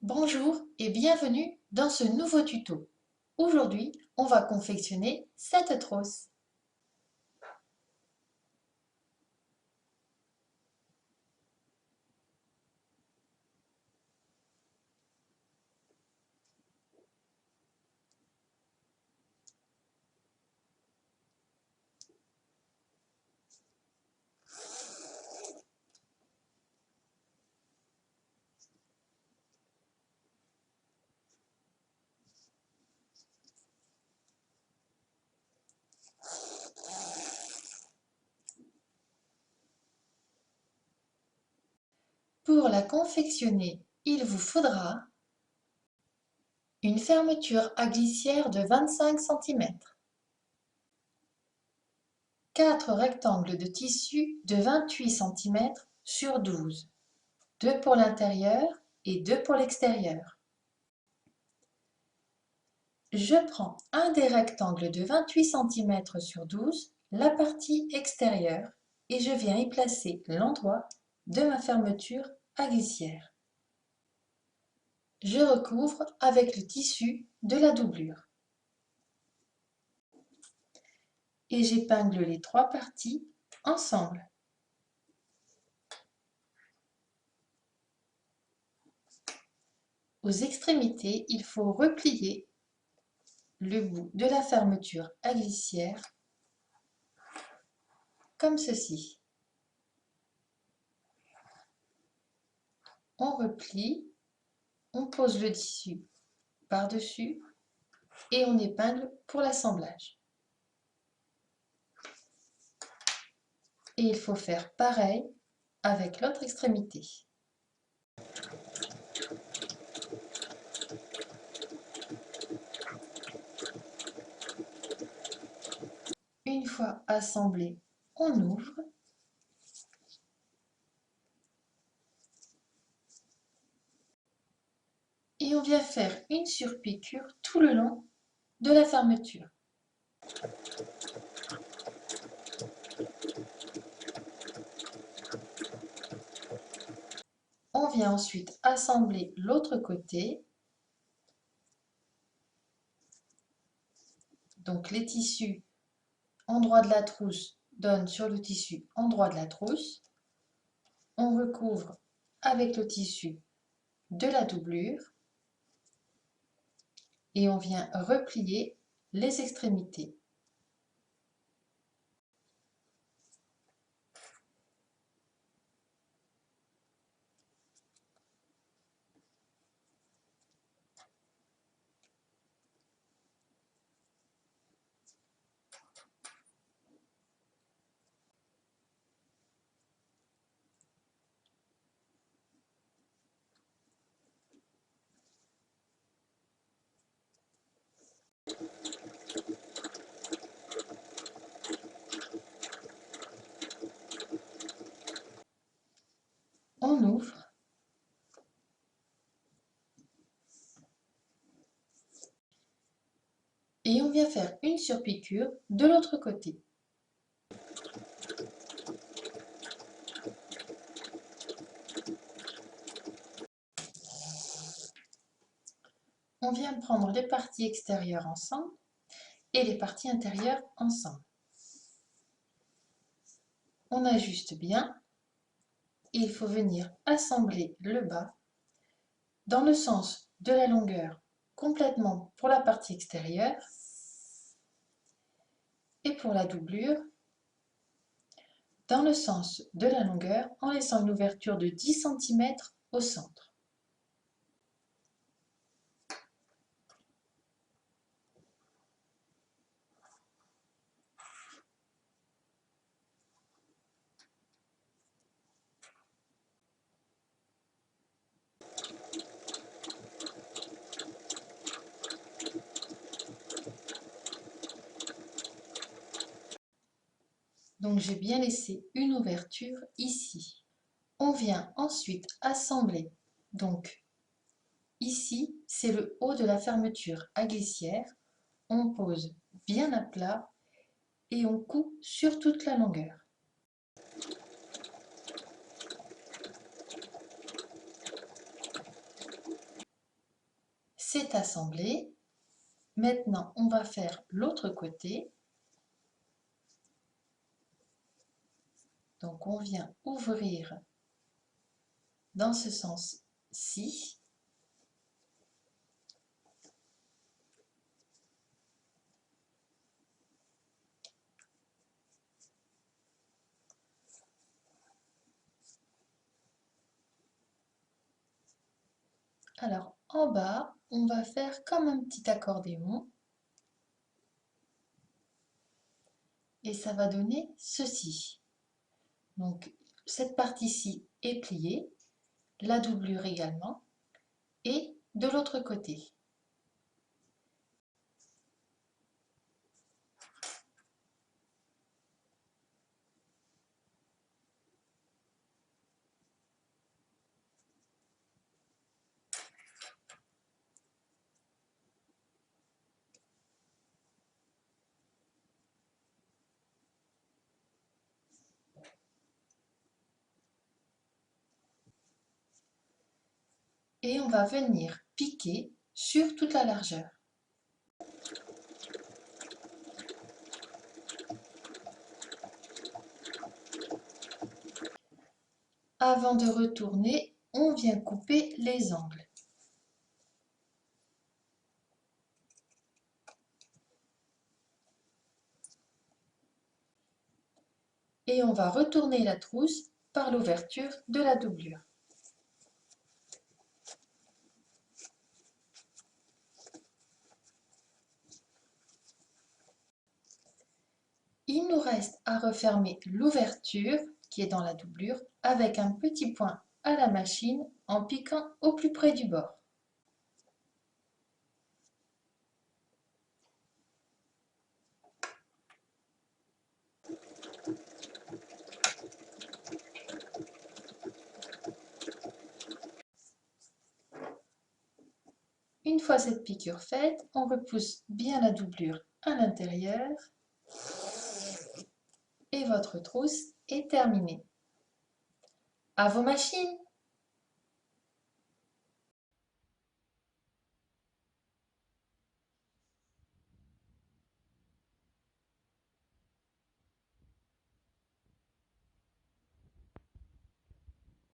Bonjour et bienvenue dans ce nouveau tuto. Aujourd'hui, on va confectionner cette trousse. Pour la confectionner, il vous faudra une fermeture à glissière de 25 cm, 4 rectangles de tissu de 28 cm sur 12, 2 pour l'intérieur et 2 pour l'extérieur. Je prends un des rectangles de 28 cm sur 12, la partie extérieure, et je viens y placer l'endroit de ma fermeture à glissière. Je recouvre avec le tissu de la doublure. Et j'épingle les trois parties ensemble. Aux extrémités, il faut replier le bout de la fermeture à glissière comme ceci. On replie, on pose le tissu par-dessus et on épingle pour l'assemblage. Et il faut faire pareil avec l'autre extrémité. Une fois assemblé, on ouvre et on vient faire une surpiqûre tout le long de la fermeture. On vient ensuite assembler l'autre côté. Donc les tissus endroit de la trousse donnent sur le tissu endroit de la trousse. On recouvre avec le tissu de la doublure et on vient replier les extrémités. On ouvre et on vient faire une surpiqûre de l'autre côté. On vient prendre les parties extérieures ensemble et les parties intérieures ensemble. On ajuste bien et il faut venir assembler le bas dans le sens de la longueur complètement pour la partie extérieure et pour la doublure dans le sens de la longueur en laissant une ouverture de 10 cm au centre. Donc j'ai bien laissé une ouverture ici. On vient ensuite assembler. Donc ici, c'est le haut de la fermeture à glissière. On pose bien à plat et on coud sur toute la longueur. c'est assemblé. Maintenant, on va faire l'autre côté. Donc, on vient ouvrir dans ce sens-ci. Alors, en bas, on va faire comme un petit accordéon. Et ça va donner ceci. Donc, cette partie-ci est pliée, la doublure également, et de l'autre côté. Et on va venir piquer sur toute la largeur. Avant de retourner, on vient couper les angles. Et on va retourner la trousse par l'ouverture de la doublure. Il nous reste à refermer l'ouverture qui est dans la doublure avec un petit point à la machine en piquant au plus près du bord. Une fois cette piqûre faite, on repousse bien la doublure à l'intérieur et votre trousse est terminée. À vos machines!